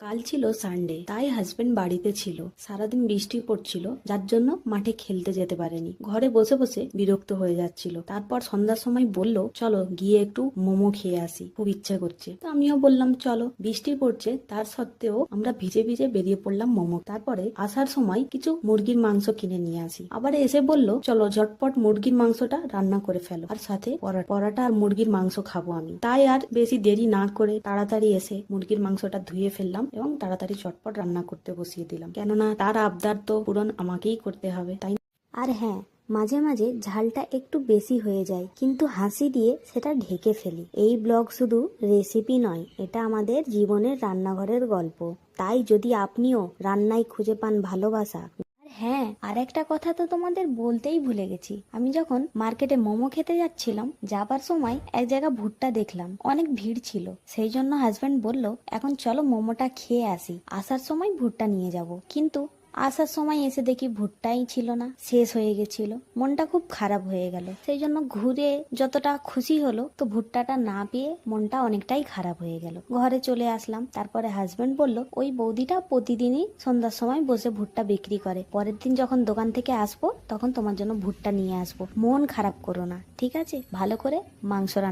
কাল ছিল সানডে, তাই হাজবেন্ড বাড়িতে ছিল। সারাদিন বৃষ্টি পড়ছিল, যার জন্য মাঠে খেলতে যেতে পারেনি। ঘরে বসে বসে বিরক্ত হয়ে যাচ্ছিল। তারপর সন্ধ্যার সময় বলল, চলো গিয়ে একটু মোমো খেয়ে আসি, খুব ইচ্ছে করছে। তো আমিও বললাম চলো। বৃষ্টি পড়ছে, তার সত্ত্বেও আমরা ভিজে ভিজে বেরিয়ে পড়লাম মোমো। তারপরে আসার সময় কিছু মুরগির মাংস কিনে নিয়ে আসি। আবার এসে বলল, চলো ঝটপট মুরগির মাংসটা রান্না করে ফেলো, আর সাথে পরাটা আর মুরগির মাংস খাবো আমি। তাই আর বেশি দেরি না করে তাড়াতাড়ি এসে মুরগির মাংসটা ধুয়ে ফেললাম এবং তাড়াতাড়ি চটপট রান্না করতে বসিয়ে দিলাম, কেননা তার আবদার তো পূরণ আমাকেই করতে হবে, তাই। আর হ্যাঁ, মাঝে মাঝে ঝালটা একটু বেশি হয়ে যায়, কিন্তু হাসি দিয়ে সেটা ঢেকে ফেলি। এই ব্লগ শুধু রেসিপি নয়, এটা আমাদের জীবনের রান্নাঘরের গল্প। তাই যদি আপনিও রান্নায় খুঁজে পান ভালোবাসা। আর হ্যাঁ, আর একটা কথা তো তোমাদের বলতেই ভুলে গেছি। আমি যখন মার্কেটে মোমো খেতে যাচ্ছিলাম, যাবার সময় এক জায়গা ভুট্টা দেখলাম, অনেক ভিড় ছিল। সেই জন্য হাজবেন্ড বলল, এখন চলো মোমোটা খেয়ে আসি, আসার সময় ভুট্টা নিয়ে যাব। কিন্তু আসার সময় এসে দেখি ভুট্টাই ছিল না, শেষ হয়ে গেছিল। মনটা খুব খারাপ হয়ে গেল। সেই জন্য ঘুরে যতটা খুশি হলো, তো ভুট্টাটা না পেয়ে মনটা অনেকটাই খারাপ হয়ে গেল। ঘরে চলে আসলাম। তারপরে হাজবেন্ড বলল, ওই বৌদিটা প্রতিদিনই সন্ধ্যার সময় বসে ভুট্টা বিক্রি করে, পরের দিন যখন দোকান থেকে আসবো তখন তোমার জন্য ভুট্টা নিয়ে আসবো। মন খারাপ করো না, ঠিক আছে? ভালো করে মাংস রান্না